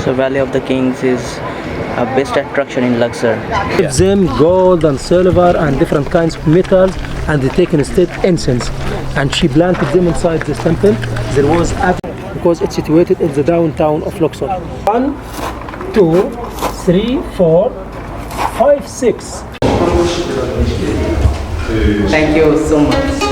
So Valley of the Kings is a best attraction in Luxor. Give them gold and silver and different kinds of metals, and they take instead incense. And she planted them inside this temple. There was because it's situated in the downtown of Luxor. 1, 2, 3, 4, 5, 6. Thank you so much.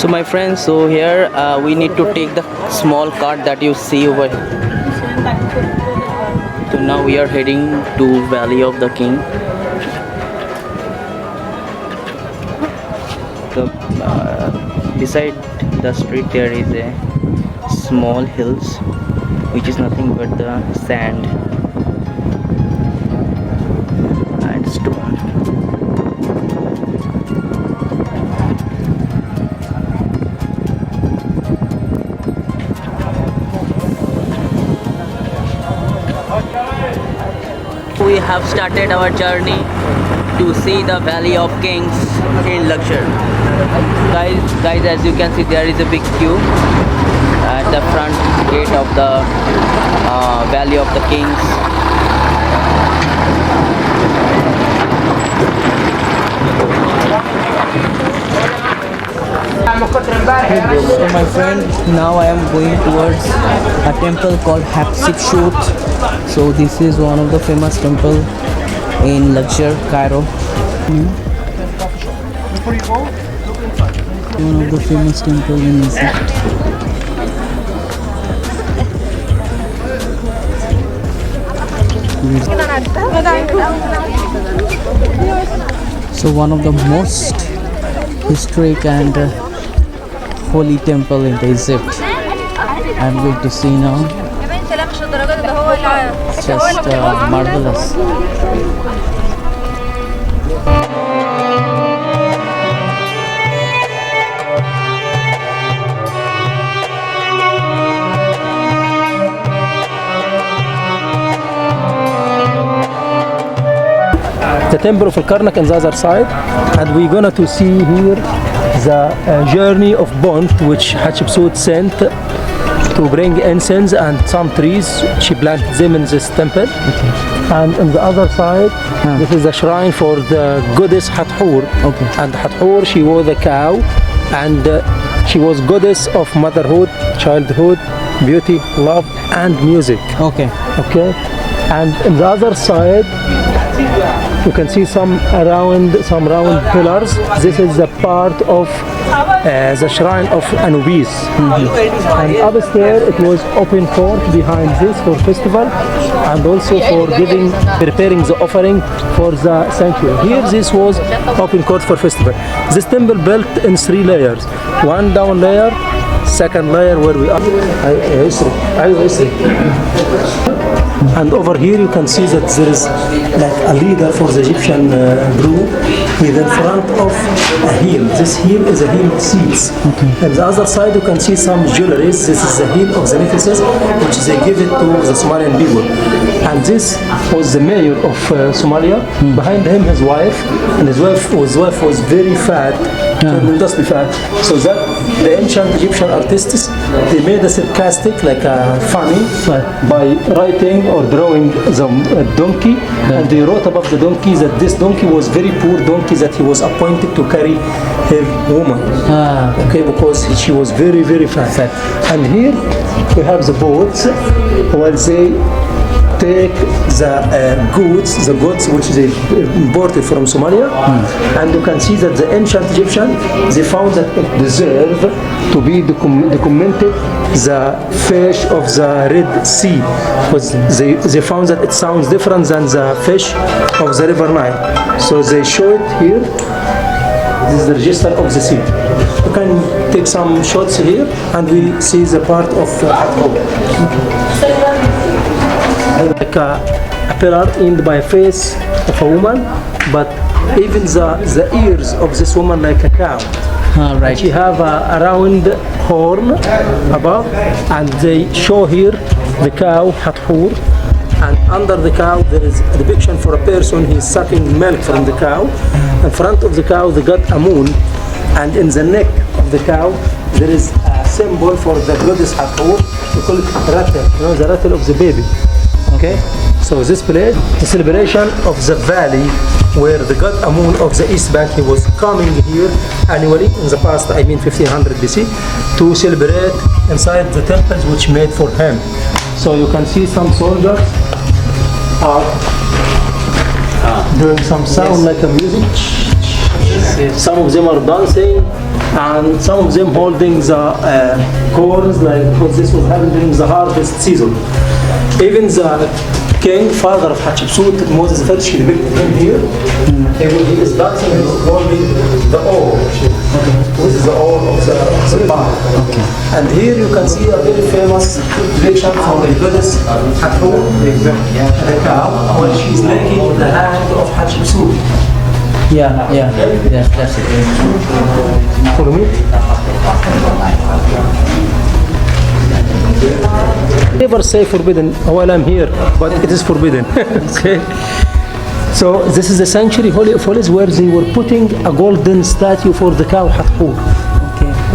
So my friends, so here we need to take the small cart that you see over here. So now we are heading to Valley of the King. So beside the street there is a small hills which is nothing but the sand and stone. We have started our journey to see the Valley of Kings in Luxor. Guys, as you can see, there is a big queue at the front gate of the Valley of the Kings. So my friend, now I am going towards a temple called Hatshepsut. So this is one of the famous temple in Luxor, Cairo. One of the famous temple in Egypt. So one of the most historic and holy temple in Egypt. I'm going to see now. It's just marvelous. The temple of Al-Karnak on the other side, and we're gonna to see here the journey of bond which Hatshepsut sent to bring incense and some trees. She planted them in this temple. Okay. And on the other side, this is a shrine for the goddess Hathor. Okay. And Hathor, she was a cow, and she was goddess of motherhood, childhood, beauty, love, and music. Okay. Okay. And on the other side, you can see some round pillars. This is a part of the shrine of Anubis. And upstairs it was open court behind this for festival, and also for preparing the offering for the sanctuary. Here this was open court for festival. This temple built in 3 layers. One down layer, second layer where we are. And over here you can see that there is like a leader for the Egyptian group with in front of a heel. This heel is a heel of seeds. Okay. And the other side you can see some jewelry. This is the heel of the necklaces which they give it to the Somalian people. And this was the mayor of Somalia. Behind him his wife, and his wife was very fat, tremendously fat. So that the ancient Egyptian artists, they made a sarcastic, like a funny, by writing or drawing the donkey, and they wrote above the donkey that this donkey was very poor donkey, that he was appointed to carry her woman. Okay, because she was very, very fat. And here we have the boats while they take the goods, the goods which they imported from Somalia, and you can see that the ancient Egyptian, they found that it deserved to be documented the fish of the Red Sea, because they found that it sounds different than the fish of the River Nile. So they show it here. This is the register of the sea. You can take some shots here, and we see the part of like a pillar ended by a face of a woman, but even the ears of this woman like a cow. Right. She have a round horn above, and they show here the cow Hathor, and under the cow there is a depiction for a person. He's sucking milk from the cow. In front of the cow they got a moon, and in the neck of the cow there is a symbol for the goddess Hathor. We call it Rattle, the rattle of the baby. Okay, so this place, the celebration of the valley where the god Amun of the East Bank, he was coming here annually in the past, 1500 BC, to celebrate inside the temples which made for him. So you can see some soldiers are doing some sound like a music. Some of them are dancing, and some of them holding the corns, like because this was happening during the harvest season. Even the king, father of Hatshepsut, Moses the First, depicted him here. He is dancing, he is holding the oar. This is the oar of the bar. And here you can see a very famous depiction from the goddess Hathor, the cow, when she is licking the hand of Hatshepsut. Yeah, that's it. Follow me. Never say forbidden while I'm here, but it is forbidden. Okay. So this is the sanctuary, Holy of Holies, where they were putting a golden statue for the cow Hathor.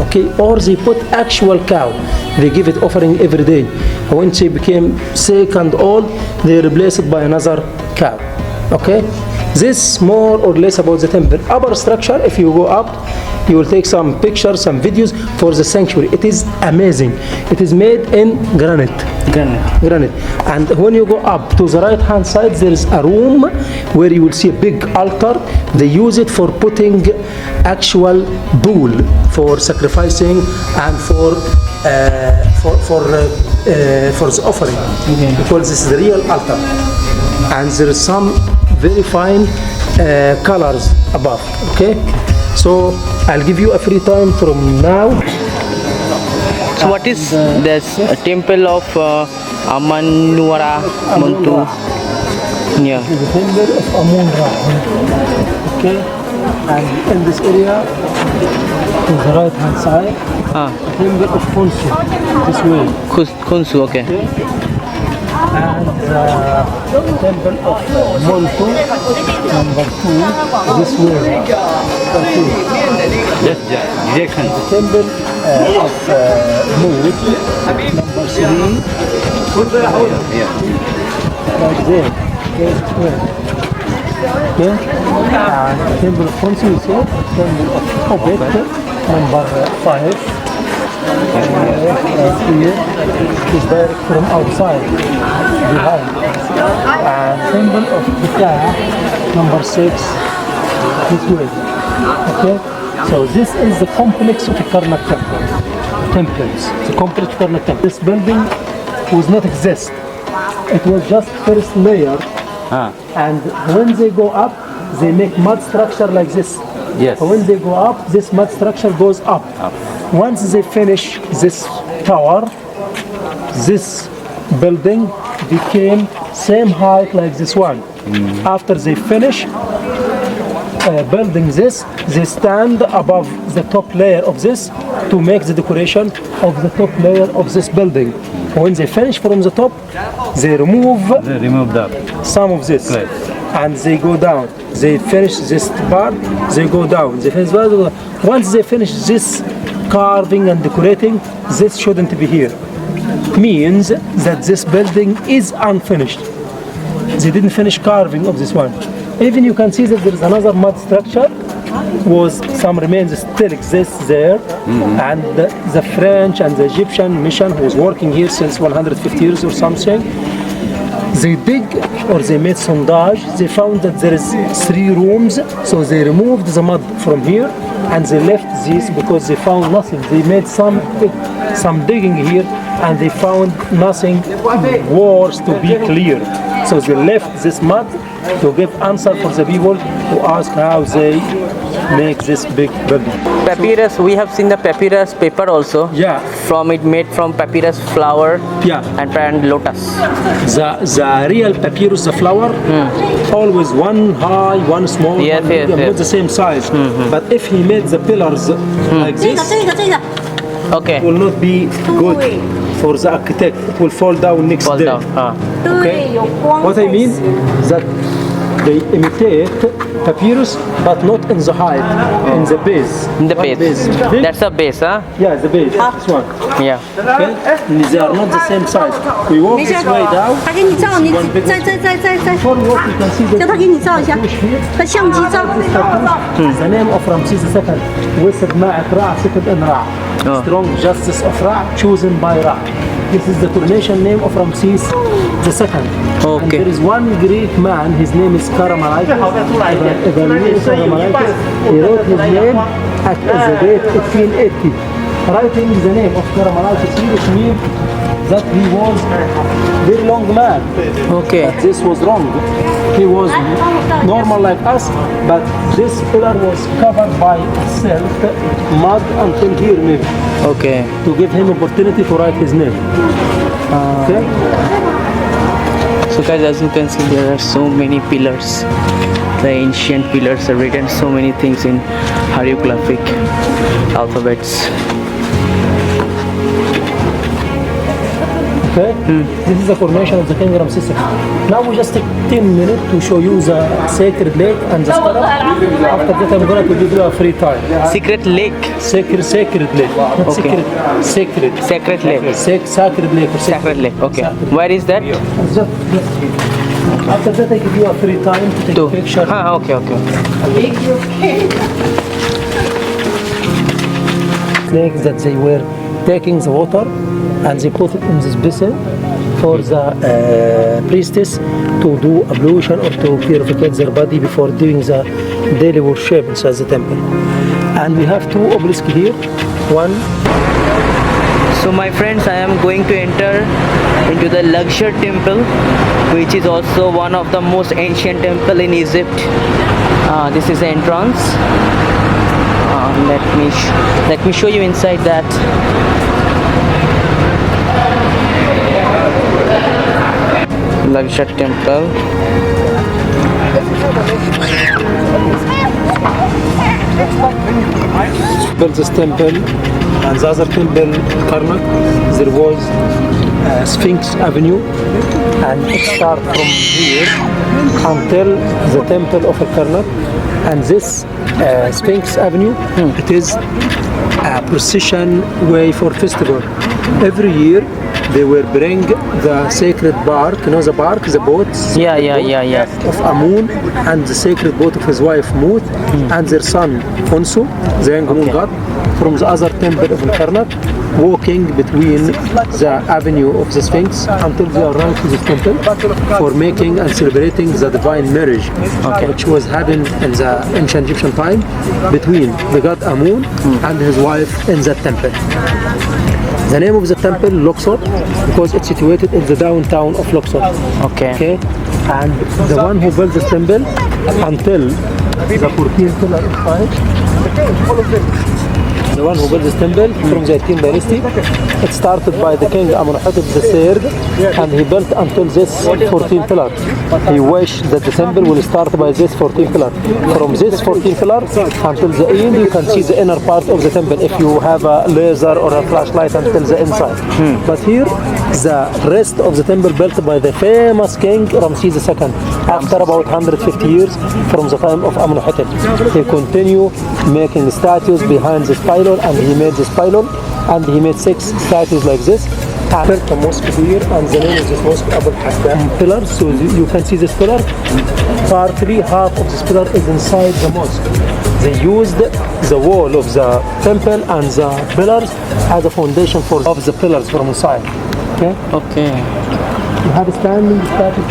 Okay, or they put actual cow. They give it offering every day. When she became sick and old, they replace it by another cow. Okay. This more or less about the temple. Upper structure, if you go up, you will take some pictures, some videos for the sanctuary. It is amazing. It is made in granite. And when you go up to the right hand side, there is a room where you will see a big altar. They use it for putting actual bull for sacrificing and for the offering. Because this is the real altar. And there is some very fine colors above. Okay, so I'll give you a free time from now. So what is this temple of Amanwara Muntu? Yeah. The temple of Amun-Ra. Okay, and in this area, to the right hand side, the temple of Khonsu, this way. Khonsu, okay. And the temple of Montu, number 2, this way. The temple of Mut, number 3, right there. Okay. And temple of Khonsu, you see? Temple of Obet, number 5. Here is direct from outside, behind. And symbol of Ptah, number 6, this way. Okay? So this is the complex of the Karnak temples. The complex of Karnak temple. This building was not exist. It was just first layer. And when they go up, they make mud structure like this. Yes. When they go up, this mud structure goes up. Once they finish this tower, this building became same height like this one. After they finish building this, they stand above the top layer of this to make the decoration of the top layer of this building. When they finish from the top, they remove that. some of this. Right. And they go down. They finish this part, they go down. They finish, once they finish this carving and decorating, this shouldn't be here. Means that this building is unfinished. They didn't finish carving of this one. Even you can see that there is another mud structure, was some remains still exist there, and the French and the Egyptian mission who was working here since 150 years or something, they dig or they made sondage. They found that there is 3 rooms, so they removed the mud from here and they left this because they found nothing. They made some digging here and they found nothing worse to be cleared. So they left this mud to give answer for the people who ask how they make this big building. Papyrus, we have seen the papyrus paper also. Yeah. From it made from papyrus flower. Yeah. And lotus. The real papyrus, the flower, always one high, one small, Yes, one yes, medium, yes. not the same size. But if he made the pillars like this, Okay. it will not be good for the architect. It will fall down next Fall day. down. Okay. What I mean that they imitate papyrus, but not in the height, in the base. In the One base. Big. That's a base, huh? Yeah, the base. This one. Yeah. Okay. They are not the same size. We walk this way down. 他给你照，你再。 Before we walk, you can see 叫他给你照一下， 他相机照。 The name of Ramses II. وسط معك Ra, second in Ra. Oh. Strong justice of Ra, chosen by Ra. This is the coronation name of Ramses II. And Okay. there is one Greek man, his name is Karamalaitis. Karamalaitis. He wrote his name at the date 1580. Writing the name of Karamalaitis here, which means that he was a very long man. Okay. But this was wrong. He was normal like us, but this pillar was covered by silt, mud until here maybe, Okay. to give him opportunity to write his name. Okay? So guys, as you can see, there are so many pillars. The ancient pillars are written so many things in hieroglyphic alphabets. Okay? This is the coronation of the King Ramses II. Now we just take 10 minutes to show you the sacred lake and the scarab. After that I'm going to give you a free time. Secret lake. Sacred lake. Not Okay. secret. Sacred lake. Sacred lake. Or Sacred lake. Okay. Where is that? After that I give you a free time to take a picture. Okay. Snakes that they were taking the water and they put it in this basin for the priestess to do ablution or to purify their body before doing the daily worship inside the temple. And we have 2 obelisks here. One. So my friends, I am going to enter into the Luxor temple, which is also one of the most ancient temple in Egypt. This is the entrance. Let me show you inside that. Luxor temple. Built this temple and the other temple, Karnak, there was Sphinx Avenue, and it starts from here until the temple of Karnak. And this Sphinx Avenue, it is a procession way for festival. Every year they will bring the sacred bark, you know the bark, the boats. Yeah. Of Amun and the sacred boat of his wife Mut and their son Onsu, the young moon god, from the other temple of Karnak, walking between the avenue of the Sphinx until they arrive to this temple for making and celebrating the divine marriage, which was happening in the ancient Egyptian time between the god Amun and his wife in that temple. The name of the temple, Luxor, because it's situated in the downtown of Luxor. Okay. And the one who built this temple until the 14th pillar of fire, the one who built this temple from the 18th dynasty, it started by the king Amenhotep III, and he built until this 14 pillar. He wished that the temple will start by this 14 pillar. From this 14 pillar until the end, you can see the inner part of the temple if you have a laser or a flashlight until the inside. But here, the rest of the temple built by the famous king Ramses II. After about 150 years from the time of Amenhotep, he continued making statues behind this pylon, and he made this pylon, and he made 6 statues like this. Built a mosque here, and the name of this mosque Abu Hassan pillar. So you can see this pillar. Partly half of this pillar is inside the mosque. They used the wall of the temple and the pillars as a foundation for of the pillars from inside. Okay. You have a standing statue.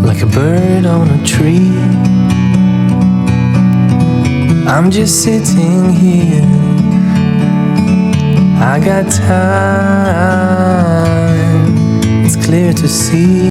Like a bird on a tree, I'm just sitting here. I got time, it's clear to see.